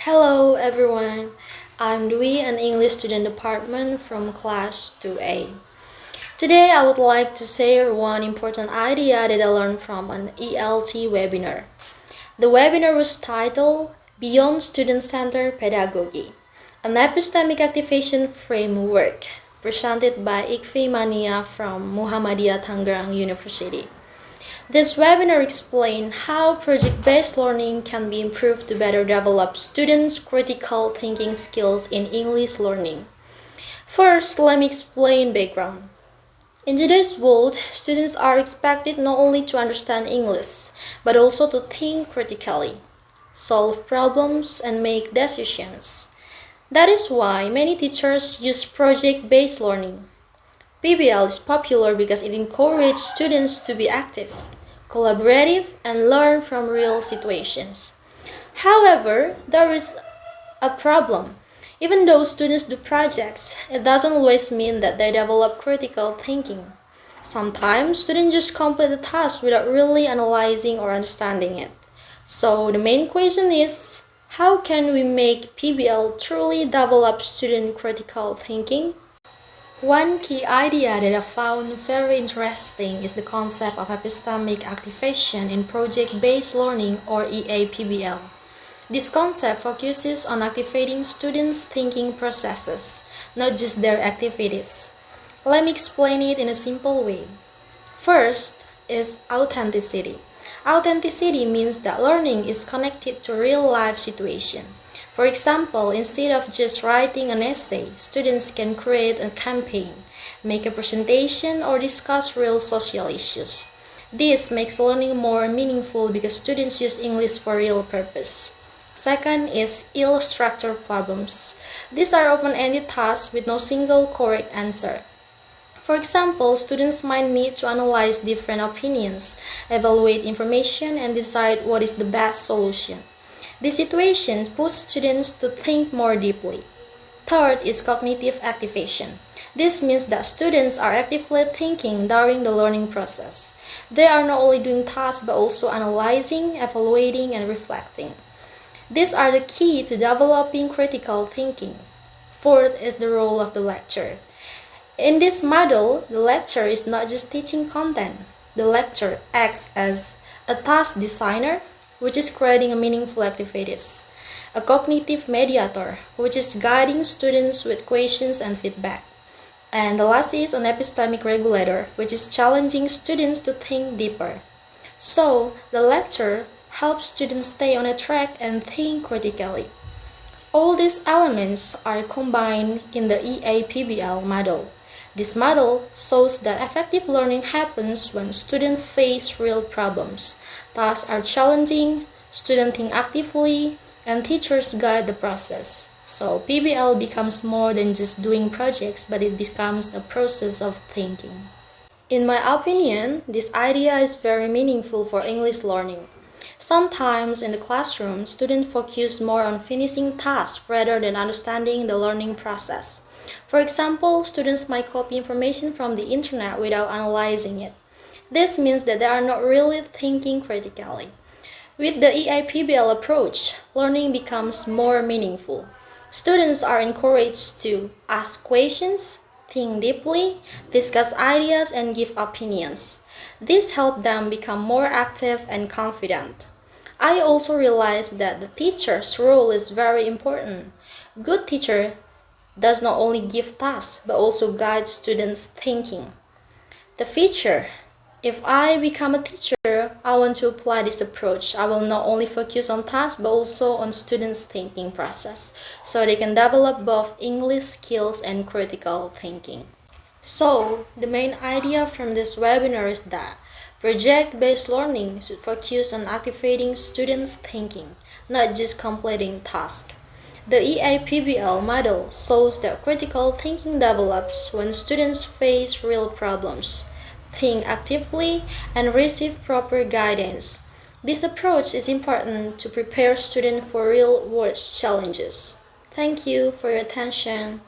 Hello everyone, I'm Dwi, an English student department from class 2A. Today I would like to share one important idea that I learned from an ELT webinar. The webinar was titled Beyond Student-Centered Pedagogy, an epistemic activation framework presented by Ikfi Mania from Muhammadiyah Tangerang University. This webinar explained how project-based learning can be improved to better develop students' critical thinking skills in English learning. First, let me explain background. In today's world, students are expected not only to understand English, but also to think critically, solve problems, and make decisions. That is why many teachers use project-based learning. PBL is popular because it encourages students to be active, collaborative, and learn from real situations. However, there is a problem. Even though students do projects, it doesn't always mean that they develop critical thinking. Sometimes students just complete the task without really analyzing or understanding it. So the main question is, how can we make PBL truly develop student critical thinking? One key idea that I found very interesting is the concept of epistemic activation in project-based learning or EAPBL. This concept focuses on activating students' thinking processes, not just their activities. Let me explain it in a simple way. First is authenticity. Authenticity means that learning is connected to real-life situation. For example, instead of just writing an essay, students can create a campaign, make a presentation, or discuss real social issues. This makes learning more meaningful because students use English for real purpose. Second is ill-structured problems. These are open-ended tasks with no single correct answer. For example, students might need to analyze different opinions, evaluate information, and decide what is the best solution. This situation pushes students to think more deeply. Third is cognitive activation. This means that students are actively thinking during the learning process. They are not only doing tasks but also analyzing, evaluating, and reflecting. These are the key to developing critical thinking. Fourth is the role of the lecturer. In this model, the lecturer is not just teaching content. The lecturer acts as a task designer, which is creating a meaningful activities, a cognitive mediator, which is guiding students with questions and feedback, and the last is an epistemic regulator, which is challenging students to think deeper. So, the lecturer helps students stay on a track and think critically. All these elements are combined in the EAPBL model. This model shows that effective learning happens when students face real problems. Tasks are challenging, students think actively, and teachers guide the process. So PBL becomes more than just doing projects, but it becomes a process of thinking. In my opinion, this idea is very meaningful for English learning. Sometimes in the classroom, students focus more on finishing tasks rather than understanding the learning process. For example, students might copy information from the internet without analyzing it. This means that they are not really thinking critically. With the EIPBL approach, learning becomes more meaningful. Students are encouraged to ask questions, think deeply, discuss ideas, and give opinions. This helps them become more active and confident. I also realized that the teacher's role is very important. Good teacher does not only give tasks but also guide students' thinking. The future. If I become a teacher, I want to apply this approach. I will not only focus on tasks but also on students' thinking process so they can develop both English skills and critical thinking. So, the main idea from this webinar is that project-based learning should focus on activating students' thinking, not just completing tasks. The EIPBL model shows that critical thinking develops when students face real problems, think actively, and receive proper guidance. This approach is important to prepare students for real-world challenges. Thank you for your attention.